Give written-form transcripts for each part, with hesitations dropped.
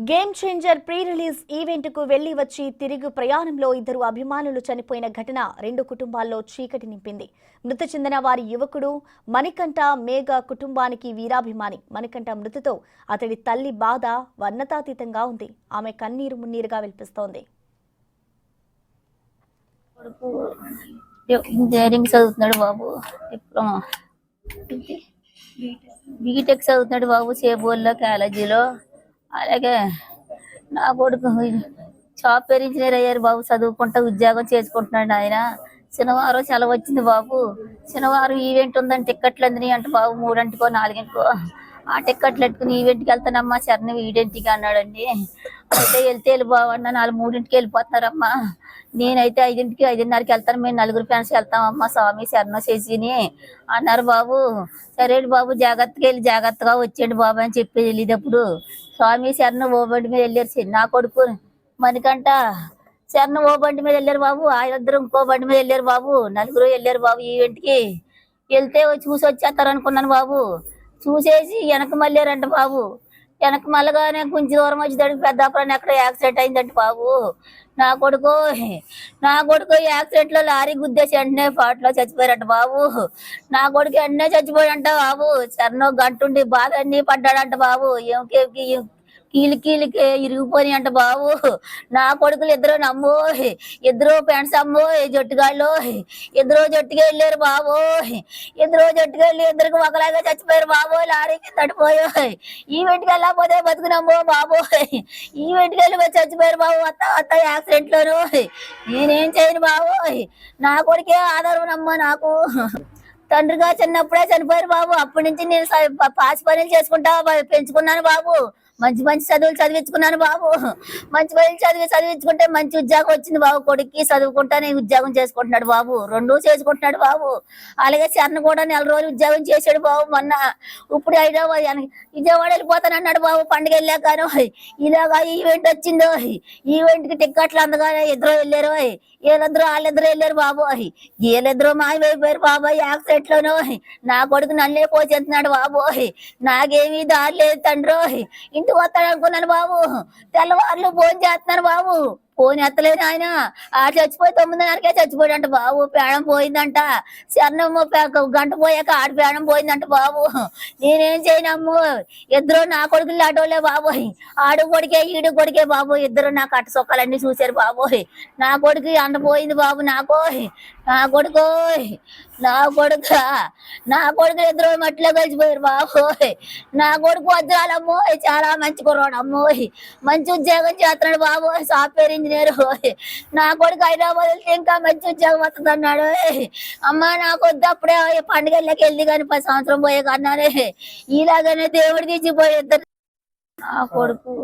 Game changer pre release event కు వెళ్లి వచ్చి తిరిగి ప్రయాణంలో ఇద్దరు అభిమానులు చనిపోయిన ఘటన రెండు కుటుంబాల్లో చీకటి నింపింది. మృతి చెందిన వారి యువకుడు మణికంఠ మేఘ కుటుంబానికి వీరాభిమాని. మణికంఠ మృతితో అతడి తల్లి బాధ వర్ణతాతీతంగా ఉంది. ఆమె కన్నీరు మున్నీరుగా వినిపిస్తోంది. ఇంజనీరింగ్ చదువుతున్నాడు బాబు, డిప్లొమా బీటెక్ చదువుతున్నాడు బాబు చేబోల్లో కాలేజీలో. అలాగే నా కొడుకు సాఫ్ట్వేర్ ఇంజనీర్ అయ్యారు బాబు, చదువుకుంటా ఉద్యోగం చేసుకుంటున్నాడు ఆయన. శనివారం సెలవు వచ్చింది బాబు. శనివారం ఈవెంట్ ఉందని టిక్కెట్లు అందినాయి అంటే బాబు 3 4 ఆ టిక్కెట్లు పెట్టుకుని ఈవెంట్కి వెళ్తానమ్మా సరే ఈవెంట్కి అన్నాడండి. అయితే వెళ్తే బాబు అన్న 3 వెళ్ళిపోతున్నారమ్మా, నేనైతే 5:30కి వెళ్తాను, మేము 4 ఫ్రెండ్స్ వెళ్తామమ్మా స్వామి శరణం చేసిని అన్నారు బాబు. సరే బాబు జాగ్రత్తగా వెళ్ళి జాగ్రత్తగా వచ్చేయండి బాబు అని చెప్పి వెళ్ళేటప్పుడు స్వామి శరణం ఓ బండి మీద వెళ్ళారు. నా కొడుకు మణికంఠ శరణం ఓ బండి మీద వెళ్ళారు బాబు, ఆయనద్దరు ఇంకో బండి మీద వెళ్ళారు బాబు. 4 వెళ్ళారు బాబు ఈవెంట్కి. వెళ్తే చూసి వచ్చేస్తారు అనుకున్నాను బాబు. చూసేసి వెనక మళ్ళారంట బాబు. వెనక మళ్ళగానే కొంచెం దూరం వచ్చేదానికి పెద్దాపురాన్ని ఎక్కడ యాక్సిడెంట్ అయిందంట బాబు. నా కొడుకు యాక్సిడెంట్ లో లారీ గుద్దేసి వెంటనే పాటలో చచ్చిపోయారంట బాబు. నా కొడుకు వెంటనే చచ్చిపోయాడంట బాబు. సన్నో గంటుండి బాధ అన్ని పడ్డాడంట బాబు. కీలికి ఇరిగిపోయి అంట బాబు. నా కొడుకులు ఇద్దరు ఫ్రెండ్స్ అమ్మో జట్టుగాళ్ళు జట్టుగా వెళ్ళారు బాబు. జట్టుగా వెళ్ళి ఇద్దరికి ఒకలాగా చచ్చిపోయారు బాబు. లారీకి తడిపోయో ఈవెంట్కి వెళ్ళకపోతే బతుకునమ్మో బాబు. ఈవెంట్కి వెళ్ళి చచ్చిపోయారు బాబు. వత్త యాక్సిడెంట్ లోను నేనేం చేయను బాబు. నా కొడుకే ఆధారం అమ్మా నాకు. తండ్రిగా చిన్నప్పుడే చనిపోయారు బాబు. అప్పటి నుంచి నేను పాసి పనులు చేసుకుంటా పెంచుకున్నాను బాబు. మంచి చదువులు చదివించుకున్నాను బాబు. మంచి పనులు చదివించుకుంటే మంచి ఉద్యోగం వచ్చింది బాబు. కొడుక్కి చదువుకుంటానే ఉద్యోగం చేసుకుంటున్నాడు బాబు. 2 చేసుకుంటున్నాడు బాబు. అలాగే చరణ్ కూడా 4 రోజులు ఉద్యోగం చేశాడు బాబు. మొన్న ఇప్పుడు విజయవాడ వెళ్ళిపోతానన్నాడు బాబు. పండుగ వెళ్ళాకను ఇలాగా ఈవెంట్ వచ్చిందో ఈవెంట్కి టిక్కెట్లు అందగానే ఇద్దరు వెళ్ళారు. వాళ్ళిద్దరు వెళ్ళారు బాబు. వీళ్ళిద్దరు మాయమైపోయారు బాబు యాక్సిడెంట్ లోను. నా కొడుకు నన్నే పోసేస్తున్నాడు బాబు. నాకేమీ దారి లేదు తండ్రి. ఇంటికి వస్తాడు అనుకున్నాను బాబు. తెల్లవారులు ఫోన్ చేస్తున్నాను బాబు. ఫోన్ ఎత్తలేదు ఆయన. చచ్చిపోయి 9:30కే చచ్చిపోయాడంట బాబు. ప్రాణం పోయిందంట. శరణం గంట పోయాక ఆడి ప్రాణం పోయిందంట బాబు. నేనేం చేయనమ్ము. ఇద్దరు నా కొడుకులు ఆటోలే బాబు. ఆడు కొడుకే ఈడు కొడుకే బాబు. ఇద్దరు నా కట్ట సొక్కలన్నీ చూశారు బాబు. నా కొడుకు అంట పోయింది బాబు. నా కొడుకు ఇద్దరు మట్టిలో కలిసిపోయారు బాబు. నా కొడుకు వజ్రాలమ్మో చాలా మంచి కుర్రాడు అమ్మో. మంచి ఉద్యోగం చేస్తున్నాడు బాబు, సాఫ్ట్వేర్ ఇంజనీర్. నా కొడుకు హైదరాబాద్ వెళ్తే ఇంకా మంచి ఉద్యోగం వస్తుంది అన్నాడు. అమ్మ నాకు వద్దు, అప్పుడే పండుగలకి వెళ్ళి కానీ 10 సంవత్సరం పోయే కన్నానే ఇలాగనే దేవుడు తీసిపోయేద్దరు నా కొడుకు.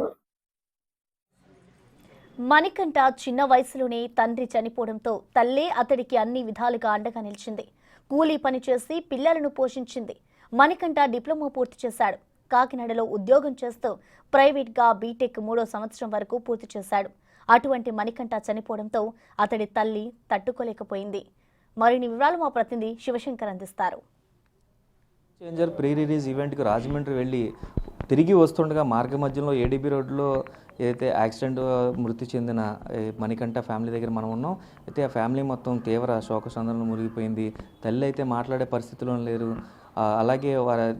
మణికంఠ చిన్న వయసులోనే తండ్రి చనిపోవడంతో తల్లే అతడికి అన్ని విధాలుగా అండగా నిలిచింది. కూలీ పని చేసి పిల్లలను పోషించింది. మణికంఠ డిప్లొమా పూర్తి చేశాడు. కాకినాడలో ఉద్యోగం చేస్తూ ప్రైవేట్గా బీటెక్ 3వ సంవత్సరం వరకు పూర్తి చేశాడు. అటువంటి మణికంఠ చనిపోవడంతో అతడి తల్లి తట్టుకోలేకపోయింది. మరిన్ని వివరాలు మా ప్రతినిధి శివశంకర్ అందిస్తారు. చేంజర్ ప్రీ రిలీజ్ ఈవెంట్కి రాజమండ్రి వెళ్ళి తిరిగి వస్తుండగా మార్గ మధ్యలో ఏడీబీ రోడ్లో ఏదైతే యాక్సిడెంట్ మృతి చెందిన మణికంఠ ఫ్యామిలీ దగ్గర మనం ఉన్నాం. అయితే ఆ ఫ్యామిలీ మొత్తం తీవ్ర శోకసంద్రంలో మునిగిపోయింది. తల్లి అయితే మాట్లాడే పరిస్థితిలో లేరు. అలాగే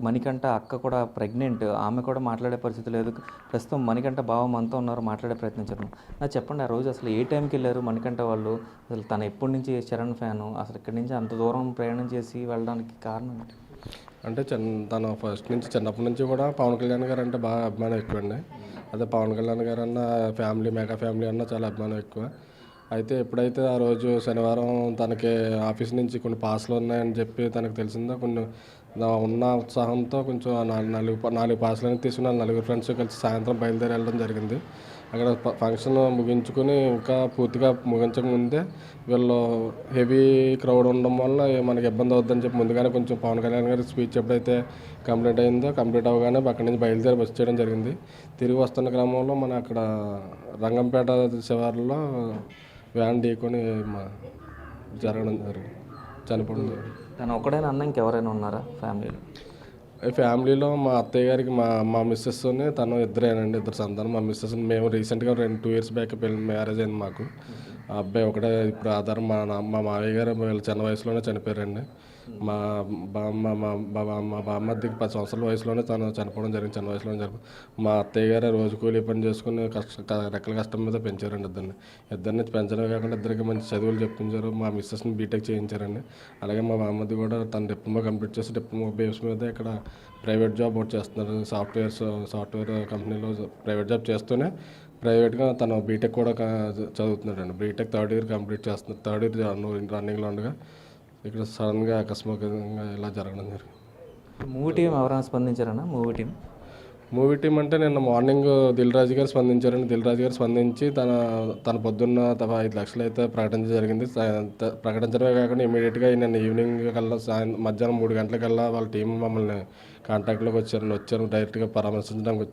మణికంఠ అక్క కూడా ప్రెగ్నెంట్, ఆమె కూడా మాట్లాడే పరిస్థితి లేదు. ప్రస్తుతం మణికంఠ బావ మనతో ఉన్నారు, మాట్లాడే ప్రయత్నించారు. నాకు చెప్పండి, ఆ రోజు అసలు ఏ టైంకి వెళ్ళారు మణికంఠ వాళ్ళు? అసలు తను ఎప్పటి నుంచి చరణ్ ఫ్యాను, అసలు ఇక్కడి నుంచి అంత దూరం ప్రయాణం చేసి వెళ్ళడానికి కారణం ఏంటి? అంటే తను ఫస్ట్ నుంచి చిన్నప్పటి నుంచి కూడా పవన్ కళ్యాణ్ గారు అంటే బాగా అభిమానం ఎక్కువ అండి. అదే పవన్ కళ్యాణ్ గారు అన్న ఫ్యామిలీ, మెగా ఫ్యామిలీ అన్న చాలా అభిమానం ఎక్కువ. అయితే ఎప్పుడైతే ఆ రోజు శనివారం తనకి ఆఫీస్ నుంచి కొన్ని పాస్లు ఉన్నాయని చెప్పి తనకు తెలిసిందో, కొన్ని ఉన్న ఉత్సాహంతో కొంచెం 4 పాస్లని తీసుకుని 4 ఫ్రెండ్స్ కలిసి సాయంత్రం బయలుదేరి వెళ్ళడం జరిగింది. అక్కడ ఫంక్షన్ ముగించుకొని ఇంకా పూర్తిగా ముగించక ముందే వీళ్ళు హెవీ క్రౌడ్ ఉండడం వల్ల మనకి ఇబ్బంది అవుద్దని చెప్పి ముందుగానే కొంచెం పవన్ కళ్యాణ్ గారి స్పీచ్ ఎప్పుడైతే కంప్లీట్ అవ్వగానే అక్కడి నుంచి బయలుదేరి బస్ చేయడం జరిగింది. తిరిగి వస్తున్న క్రమంలో మన అక్కడ రంగంపేట శివారులో వ్యాన్ ఢీకొని చనిపోవడం జరిగింది. తను ఒక్కడైనా అన్న ఇంకెవరైనా ఉన్నారా ఫ్యామిలీలో? ఈ ఫ్యామిలీలో మా అత్తయ్య గారికి మా మిస్సెస్తోనే తను ఇద్దరేనండి, ఇద్దరు సంతానం. మా మిస్సెస్ మేము రీసెంట్గా 2 years బ్యాక్ మ్యారేజ్ అయింది మాకు. ఆ అబ్బాయి ఒకటే ఇప్పుడు ఆధారం. మా మావయ్య గారు వీళ్ళు చిన్న వయసులోనే చనిపోయారండి. మా బామ్మద్దికి 10 సంవత్సరాల వయసులోనే తను చనిపోవడం జరిగింది, చిన్న వయసులోనే చనిపోయింది. మా అత్తయ్య గారు రోజు కూలీ పని చేసుకుని రెక్కల కష్టం మీద పెంచారండి ఇద్దరిని పెంచడమే కాకుండా ఇద్దరికి మంచి చదువులు చెప్పించారు. మా మిస్సెస్ని బీటెక్ చేయించారండి. అలాగే మా బామ్మద్ది కూడా తన డిప్లొమా కంప్లీట్ చేసి డిప్లొమా బేస్ మీద ఇక్కడ ప్రైవేట్ జాబ్ ఒకటి చేస్తున్నారు. సాఫ్ట్వేర్ కంపెనీలో ప్రైవేట్ జాబ్ చేస్తూనే ప్రైవేట్గా తను బీటెక్ కూడా చదువుతున్నాడండి. బీటెక్ 3rd year కంప్లీట్ చేస్తున్నారు. 3rd year రన్నింగ్లో ఉండగా ఇక్కడ సడన్గా అకస్మాత్తుగా ఇలా జరగడం జరిగింది. మూవీ టీం ఎవరైనా స్పందించారన్నా? మూవీ టీం అంటే నిన్న మార్నింగ్ దిల్ రాజు గారు స్పందించారండి. దిల్ రాజు గారు స్పందించి తన పొద్దున్న 5 లక్షలు అయితే ప్రకటించడం జరిగింది. ప్రకటించడమే కాకుండా ఇమీడియట్గా నిన్న ఈవినింగ్ కల్లా మధ్యాహ్నం 3 గంటలకల్లా వాళ్ళ టీం మమ్మల్ని కాంటాక్ట్లోకి వచ్చారు. డైరెక్ట్గా పరామర్శించడానికి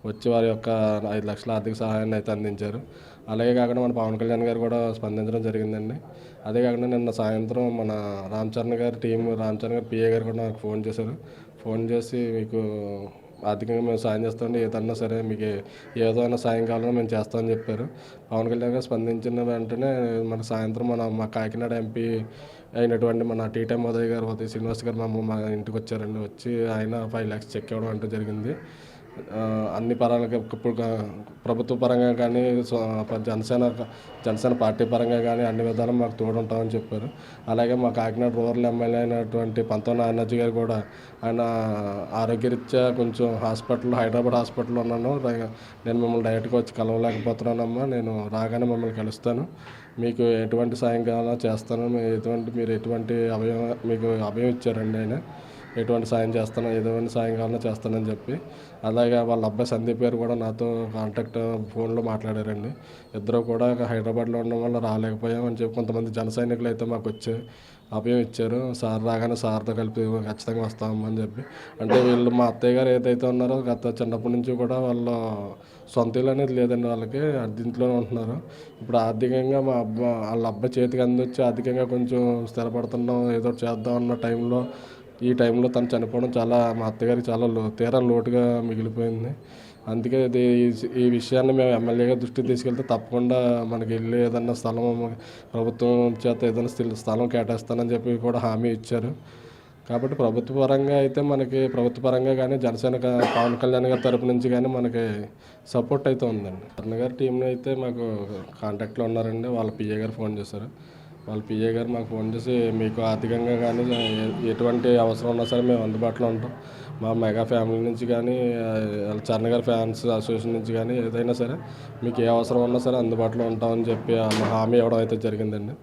వచ్చి వారి యొక్క 5 లక్షల ఆర్థిక సహాయాన్ని అయితే అందించారు. అలాగే కాకుండా మన పవన్ కళ్యాణ్ గారు కూడా స్పందించడం జరిగిందండి. అదే కాకుండా నిన్న సాయంత్రం మన రామ్ చరణ్ గారి పిఏ గారు కూడా నాకు ఫోన్ చేసి మీకు ఆర్థికంగా మేము సాయం చేస్తామండి, ఏదన్నా సరే మీకు ఏదైనా సాయం కావాలన్నా మేము చేస్తామని చెప్పారు. పవన్ కళ్యాణ్ గారు స్పందించిన వెంటనే మన సాయంత్రం మా కాకినాడ ఎంపీ అయినటువంటి మన టీటైమ్ ఉదయ్ గారు, శ్రీనివాస్ గారు మా ఇంటికి వచ్చారండి. వచ్చి ఆయన 5 lakhs చెక్ ఇవ్వడం అంటూ జరిగింది. అన్ని పరాలుగా ఇప్పుడు ప్రభుత్వ పరంగా కానీ జనసేన పార్టీ పరంగా కానీ అన్ని విధాలు మాకు తోడుంటామని చెప్పారు. అలాగే మా కాకినాడ రూరల్ ఎమ్మెల్యే అయినటువంటి పంతొమ్మిది నానాజీ గారు కూడా ఆయన ఆరోగ్యరీత్యా కొంచెం హైదరాబాద్ హాస్పిటల్లో ఉన్నాను, నేను మిమ్మల్ని డైరెక్ట్గా వచ్చి కలవలేకపోతున్నానమ్మా, నేను రాగానే మిమ్మల్ని కలుస్తాను, మీకు ఎటువంటి సాయం కావాలో చేస్తాను, మీరు ఎటువంటి మీకు అభయం ఇచ్చారండి ఆయన, ఎటువంటి సాయం కావాలన్నా చేస్తానని చెప్పి. అలాగే వాళ్ళ అబ్బాయి సందీప్ గారు కూడా నాతో ఫోన్లో మాట్లాడారండి. ఇద్దరు కూడా హైదరాబాద్లో ఉండడం వల్ల రాలేకపోయామని చెప్పి కొంతమంది జన సైనికులు అయితే మాకు వచ్చి అభయం ఇచ్చారు. సార్ రాగానే సార్తో కలిపి ఖచ్చితంగా వస్తామని చెప్పి. అంటే వీళ్ళు మా అత్తయ్య గారు ఏదైతే ఉన్నారో చిన్నప్పటి నుంచి కూడా వాళ్ళ సొంత ఇల్లు అనేది లేదండి, వాళ్ళకి అద్దెంట్లోనే ఉంటున్నారు. ఇప్పుడు ఆర్థికంగా వాళ్ళ అబ్బాయి చేతికి అందొచ్చి ఆర్థికంగా కొంచెం స్థిరపడుతున్నాం, ఏదో చేద్దాం అన్న ఈ టైంలో తను చనిపోవడం మా అత్తగారికి చాలా తీరా లోటుగా మిగిలిపోయింది. అందుకే ఈ విషయాన్ని మేము ఎమ్మెల్యేగా దృష్టికి తీసుకెళ్తే తప్పకుండా మనకి వెళ్ళి ఏదన్నా ప్రభుత్వం చేత ఏదైనా స్థలం కేటాయిస్తానని చెప్పి కూడా హామీ ఇచ్చారు. కాబట్టి ప్రభుత్వ పరంగా కానీ జనసేన పవన్ కళ్యాణ్ గారి తరపు నుంచి కానీ మనకి సపోర్ట్ అయితే ఉందండి. కర్ణ గారి టీంలో అయితే మాకు కాంటాక్ట్లో ఉన్నారండి. వాళ్ళ పిఏ గారు ఫోన్ చేశారు. వాళ్ళ పిఏ గారు మాకు ఫోన్ చేసి మీకు ఆర్థికంగా కానీ ఎటువంటి అవసరం ఉన్నా సరే మేము అందుబాటులో ఉంటాం, మా మెగా ఫ్యామిలీ నుంచి కానీ చరణ్ గారి ఫ్యాన్స్ అసోసియేషన్ నుంచి కానీ ఏదైనా సరే మీకు ఏ అవసరం ఉన్నా సరే అందుబాటులో ఉంటామని చెప్పి హామీ ఇవ్వడం అయితే జరిగిందండి.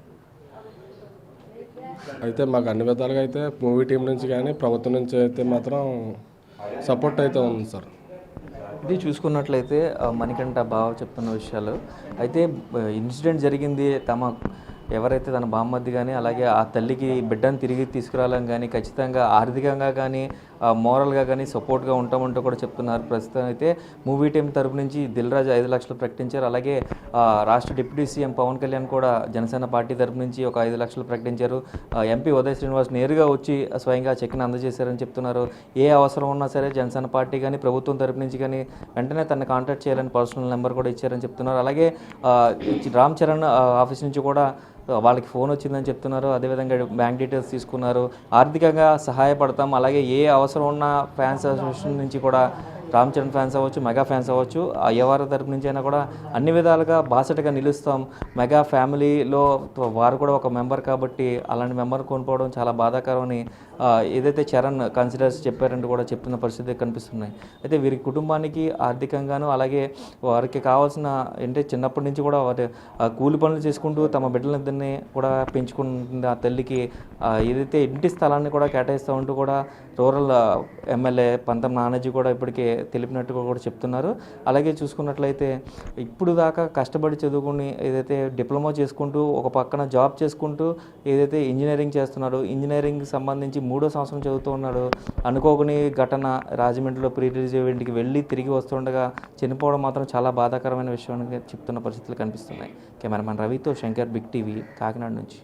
అయితే మాకు అన్ని విధాలుగా అయితే మూవీ టీం నుంచి కానీ ప్రభుత్వం నుంచి అయితే మాత్రం సపోర్ట్ అయితే ఉంది సార్. ఇది చూసుకున్నట్లయితే మణికంఠ బావ చెప్తున్న విషయాలు అయితే ఇన్సిడెంట్ జరిగింది ఎవరైతే తన బామ్మద్ది కానీ అలాగే ఆ తల్లికి బిడ్డను తిరిగి తీసుకురావాలని కానీ ఖచ్చితంగా ఆర్థికంగా కానీ మోరల్గా కానీ సపోర్ట్గా ఉంటామంటూ కూడా చెప్తున్నారు. ప్రస్తుతం అయితే మూవీ టీం తరపు నుంచి దిల్ రాజు 5 లక్షలు ప్రకటించారు. అలాగే రాష్ట్ర డిప్యూటీ సీఎం పవన్ కళ్యాణ్ కూడా జనసేన పార్టీ తరపు నుంచి ఒక 5 లక్షలు ప్రకటించారు. ఎంపీ ఉదయ్ శ్రీనివాస్ నేరుగా వచ్చి స్వయంగా చెక్ని అందజేశారని చెప్తున్నారు. ఏ అవసరం ఉన్నా సరే జనసేన పార్టీ కానీ ప్రభుత్వం తరపు నుంచి కానీ వెంటనే తనని కాంటాక్ట్ చేయాలని పర్సనల్ నెంబర్ కూడా ఇచ్చారని చెప్తున్నారు. అలాగే రామ్ చరణ్ ఆఫీస్ నుంచి కూడా వాళ్ళకి ఫోన్ వచ్చిందని చెప్తున్నారు. అదేవిధంగా బ్యాంక్ డీటెయిల్స్ తీసుకున్నారు. ఆర్థికంగా సహాయపడతాం, అలాగే ఏ అవసరం ఉన్న ఫ్యాన్స్ అసోసియేషన్ నుంచి కూడా రామ్ చరణ్ ఫ్యాన్స్ అవ్వచ్చు, మెగా ఫ్యాన్స్ అవ్వచ్చు, ఎవరి తరపు నుంచి అయినా కూడా అన్ని విధాలుగా బాసటగా నిలుస్తాం. మెగా ఫ్యామిలీలో వారు కూడా ఒక మెంబర్ కాబట్టి అలాంటి మెంబర్ కోల్పోవడం చాలా బాధాకరమని ఏదైతే చరణ్ కన్సిడర్స్ చెప్పారంటూ కూడా చెప్తున్న పరిస్థితి కనిపిస్తున్నాయి. అయితే వీరి కుటుంబానికి ఆర్థికంగాను అలాగే వారికి కావాల్సిన చిన్నప్పటి నుంచి కూడా వారి కూలి పనులు చేసుకుంటూ తమ బిడ్డలిద్దరిని కూడా పెంచుకుంటుంది ఆ తల్లికి ఏదైతే ఇంటి స్థలాన్ని కూడా కేటాయిస్తూ ఉంటూ కూడా రూరల్ ఎమ్మెల్యే పంతం నానాజీ కూడా ఇప్పటికే తెలిపినట్టుగా కూడా చెప్తున్నారు. అలాగే చూసుకున్నట్లయితే ఇప్పుడు దాకా కష్టపడి చదువుకుని ఏదైతే డిప్లొమా చేసుకుంటూ ఒక పక్కన జాబ్ చేసుకుంటూ ఏదైతే ఇంజనీరింగ్ చేస్తున్నాడో ఇంజనీరింగ్ సంబంధించి 3వ సంవత్సరం చదువుతూ ఉన్నాడు. అనుకోని ఘటన రాజమండ్రిలో ప్రీ రిలీజ్ ఈవెంట్కి వెళ్ళి తిరిగి వస్తుండగా చనిపోవడం మాత్రం చాలా బాధాకరమైన విషయం చెప్తున్న పరిస్థితులు కనిపిస్తున్నాయి. కెమెరామెన్ రవితో శంకర్, బిగ్ టీవీ, కాకినాడ నుంచి.